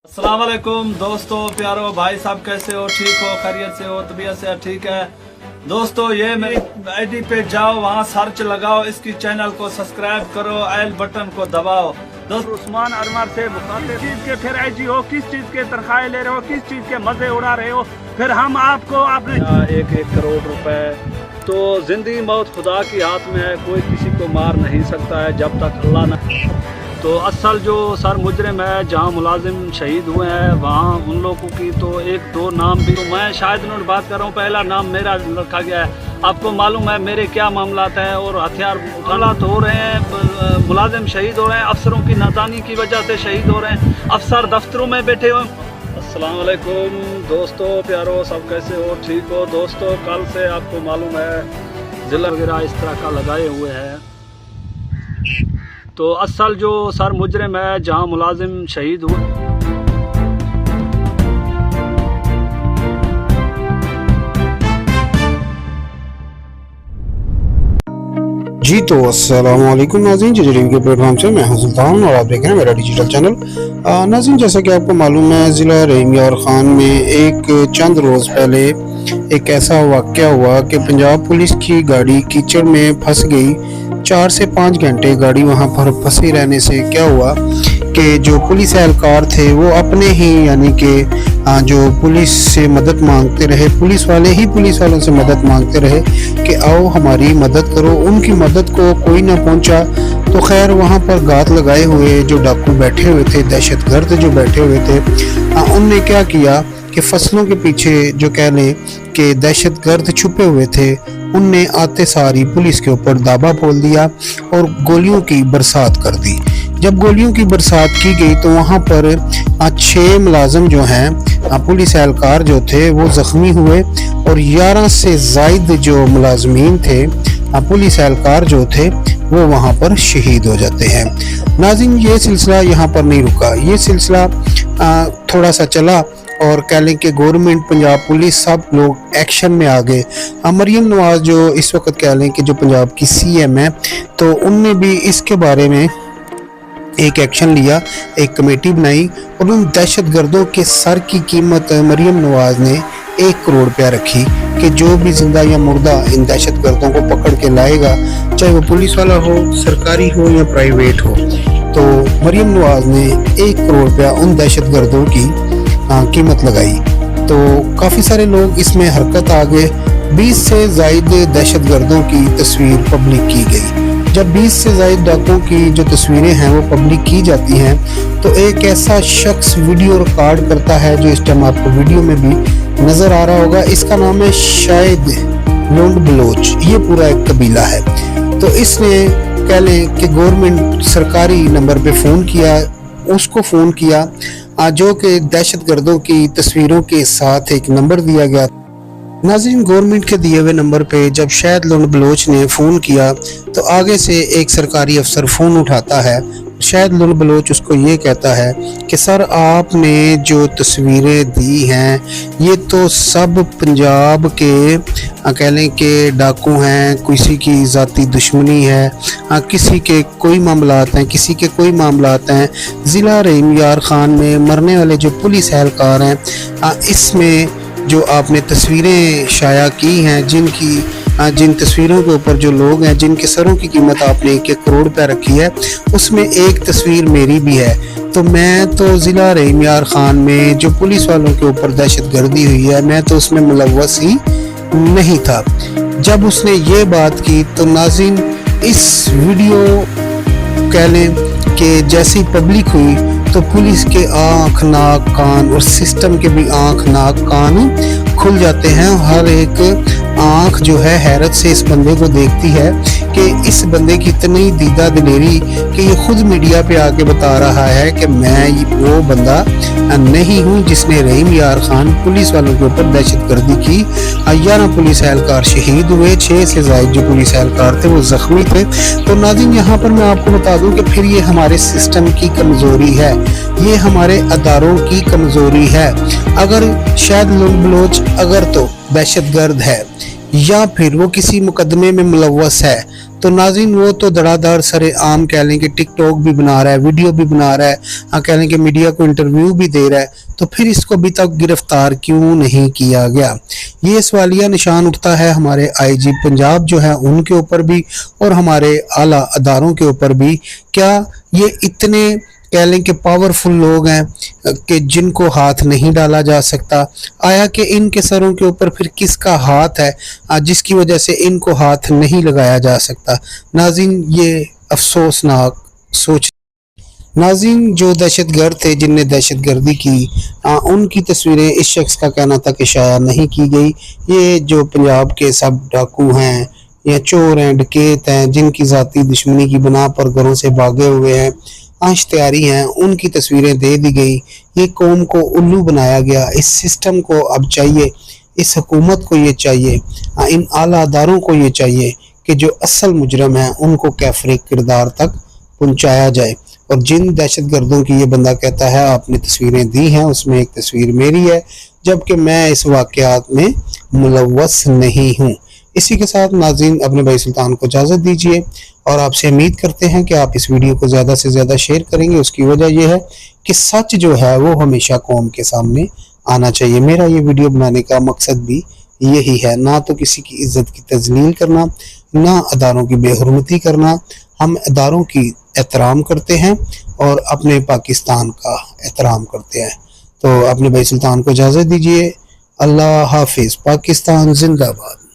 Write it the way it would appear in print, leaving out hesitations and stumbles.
अस्सलाम वालेकुम दोस्तों, प्यारो भाई साहब, कैसे हो? ठीक हो? खैरियत से हो? तबीयत से ठीक है? दोस्तों, ये मेरी आईडी पे जाओ, वहाँ सर्च लगाओ, इसकी चैनल को सब्सक्राइब करो, एल बटन को दबाओ। दोस्तों, उस्मान अनवर से किस चीज के फिर आईजी हो, किस चीज के तनख्वाहें ले रहे हो, किस चीज के मजे उड़ा रहे हो, फिर हम आपको आपने 1-1 करोड़ रुपए तो जिंदगी मौत खुदा की हाथ में है, कोई किसी को मार नहीं सकता है जब तक अल्लाह न। तो असल जो सर मुजरिम है, जहाँ मुलाजिम शहीद हुए हैं, वहाँ उन लोगों की तो 1-2 नाम भी, तो मैं शायद उन्होंने बात कर रहा हूँ, पहला नाम मेरा रखा गया है। आपको मालूम है मेरे क्या मामलात हैं और हथियार उठाना तो हो रहे हैं, मुलाजिम शहीद हो रहे हैं, अफसरों की नादानी की वजह से शहीद हो रहे हैं, अफसर दफ्तरों में बैठे हुए। अस्सलाम वालेकुम दोस्तों, प्यारो, सब कैसे हो? ठीक हो? दोस्तों, कल से आपको मालूम है जिला वगैरह इस तरह का लगाए हुए हैं। तो असल जो सर मुजरिम है, जहाँ मुलाजिम शहीद हुए, जी तो अस्सलाम वालेकुम नाज़रीन, जी टीवी के प्लेटफॉर्म से मैं हूं सुल्तान और आप देख रहे हैं मेरा डिजिटल चैनल। नाज़रीन, जैसा कि आपको मालूम है, ज़िला रहीम यार खान में एक चंद रोज़ पहले एक ऐसा वाक़या हुआ कि पंजाब पुलिस की गाड़ी कीचड़ में फंस गई। 4 से 5 घंटे गाड़ी वहां पर फंसे रहने से क्या हुआ कि जो पुलिस एहलकार थे वो अपने ही यानी कि जो पुलिस से मदद मांगते रहे, पुलिस वाले ही पुलिस वालों से मदद मांगते रहे कि आओ हमारी मदद करो। उनकी मदद को कोई ना पहुंचा। तो खैर वहां पर गात लगाए हुए जो डाकू बैठे हुए थे, दहशतगर्द जो बैठे हुए थे, उनने क्या किया कि फसलों के पीछे जो कह लें कि दहशतगर्द छुपे हुए थे, उनने आते सारी पुलिस के ऊपर दाबा बोल दिया और गोलियों की बरसात कर दी। जब गोलियों की बरसात की गई तो वहाँ पर 6 मुलाजिम जो हैं, पुलिस एहलकार जो थे, वो ज़ख्मी हुए और 11 से ज़ायद जो मुलाजमीन थे, पुलिस एहलकार जो थे, वो वहाँ पर शहीद हो जाते हैं। नाज़रीन, ये सिलसिला यहाँ पर नहीं रुका, ये सिलसिला थोड़ा सा चला और कह लें कि गवर्नमेंट, पंजाब पुलिस, सब लोग एक्शन में आ गए। मरियम नवाज जो इस वक्त कह लें कि जो पंजाब की CM है, तो उनने भी इसके बारे में एक एक्शन लिया, एक कमेटी बनाई और उन दहशतगर्दों के सर की कीमत मरियम नवाज ने 1 करोड़ रुपया रखी कि जो भी जिंदा या मुर्दा इन दहशतगर्दों को पकड़ के लाएगा, चाहे वो पुलिस वाला हो, सरकारी हो या प्राइवेट हो। तो मरियम नवाज ने 1 करोड़ रुपया उन दहशतगर्दों की कीमत लगाई। तो काफ़ी सारे लोग इसमें हरकत आ गए। 20 से ज़ायद दहशतगर्दों की तस्वीर पब्लिक की गई। जब 20 से ज़ायद डाकुओं की जो तस्वीरें हैं वो पब्लिक की जाती हैं, तो एक ऐसा शख्स वीडियो रिकॉर्ड करता है जो इस टाइम आपको वीडियो में भी नज़र आ रहा होगा। इसका नाम है शायद लोंड बलोच, ये पूरा एक कबीला है। तो इसने कह लें कि गवर्नमेंट सरकारी नंबर पे फ़ोन किया, उसको फ़ोन किया जो कि दहशतगर्दों की तस्वीरों के साथ एक नंबर दिया गया। नाज़रीन, गवर्नमेंट के दिए हुए नंबर पे जब शायद लोंड बलोच ने फ़ोन किया तो आगे से एक सरकारी अफसर फ़ोन उठाता है। शायद लोंड बलोच उसको ये कहता है कि सर, आपने जो तस्वीरें दी हैं ये तो सब पंजाब के कह लें कि डाकू हैं, किसी की ज़ाती दुश्मनी है, किसी के कोई मामलात हैं, किसी के कोई मामलात हैं। ज़िला रहीम यार खान में मरने वाले जो पुलिस एहलकार हैं, इसमें जो आपने तस्वीरें शाया की हैं, जिन तस्वीरों के ऊपर जो लोग हैं, जिनके सरों की कीमत आपने 1 करोड़ रुपया रखी है, उसमें एक तस्वीर मेरी भी है। तो मैं तो ज़िला रहीम यार खान में जो पुलिस वालों के ऊपर दहशतगर्दी हुई है, मैं तो उसमें मुलव्वस ही नहीं था। जब उसने ये बात की तो नाज़रीन, इस वीडियो कह लें कि जैसी पब्लिक हुई तो पुलिस के आँख, नाक, कान और सिस्टम के भी आँख, नाक, कान खुल जाते हैं। हर एक आँख जो है हैरत से इस बंदे को देखती है कि इस बंदे की इतनी दीदा दिलेरी कि ये खुद मीडिया पे आके बता रहा है कि मैं वो बंदा नहीं हूँ जिसने रहीम यार खान पुलिस वालों के ऊपर दहशतगर्दी की। 11 पुलिस एहलकार शहीद हुए, 6 से ज़ायद जो पुलिस एहलकार थे वो ज़ख्मी थे। तो नाज़रीन, यहाँ पर मैं आपको बता दूँ कि फिर ये हमारे सिस्टम की कमज़ोरी है, ये हमारे अदारों की कमज़ोरी है। अगर शायद लोंड बलोच अगर तो दहशतगर्द है या फिर वो किसी मुकदमे में मुलव्वस है, تو ناظرین وہ تو دھڑادھڑ سر عام کہہ لیں کہ ٹک ٹاک بھی بنا رہا ہے، ویڈیو بھی بنا رہا ہے، ہاں کہہ لیں کہ میڈیا کو انٹرویو بھی دے رہا ہے، تو پھر اس کو ابھی تک گرفتار کیوں نہیں کیا گیا؟ یہ سوالیہ نشان اٹھتا ہے ہمارے آئی جی پنجاب جو ہے ان کے اوپر بھی اور ہمارے اعلیٰ اداروں کے اوپر بھی۔ کیا یہ اتنے کہہ لیں کہ پاورفل لوگ ہیں کہ جن کو ہاتھ نہیں ڈالا جا سکتا؟ آیا کہ ان کے سروں کے اوپر پھر کس کا ہاتھ ہے جس کی وجہ سے ان کو ہاتھ نہیں لگایا جا سکتا؟ ناظرین یہ افسوسناک سوچ۔ ناظرین جو دہشت گرد تھے جن نے دہشت گردی کی ان کی تصویریں اس شخص کا کہنا تھا کہ شائع نہیں کی گئی۔ یہ جو پنجاب کے سب ڈاکو ہیں یا چور ہیں، ڈکیت ہیں، جن کی ذاتی دشمنی کی بنا پر گھروں سے بھاگے ہوئے ہیں، اشتہاری ہیں، ان کی تصویریں دے دی گئی۔ یہ قوم کو الو بنایا گیا۔ اس سسٹم کو اب چاہیے، اس حکومت کو یہ چاہیے، ان اعلیٰ اداروں کو یہ چاہیے کہ جو اصل مجرم ہیں ان کو کیفر کردار تک پہنچایا جائے۔ اور جن دہشت گردوں کی یہ بندہ کہتا ہے آپ نے تصویریں دی ہیں، اس میں ایک تصویر میری ہے جبکہ میں اس واقعات میں ملوث نہیں ہوں۔ اسی کے ساتھ ناظرین اپنے بھائی سلطان کو اجازت دیجیے اور آپ سے امید کرتے ہیں کہ آپ اس ویڈیو کو زیادہ سے زیادہ شیئر کریں گے۔ اس کی وجہ یہ ہے کہ سچ جو ہے وہ ہمیشہ قوم کے سامنے آنا چاہیے۔ میرا یہ ویڈیو بنانے کا مقصد بھی یہی ہے، نہ تو کسی کی عزت کی تذلیل کرنا، نہ اداروں کی بے حرمتی کرنا۔ ہم اداروں کی احترام کرتے ہیں اور اپنے پاکستان کا احترام کرتے ہیں۔ تو اپنے بھائی سلطان کو اجازت دیجیے۔ اللہ حافظ۔ پاکستان زندہ باد۔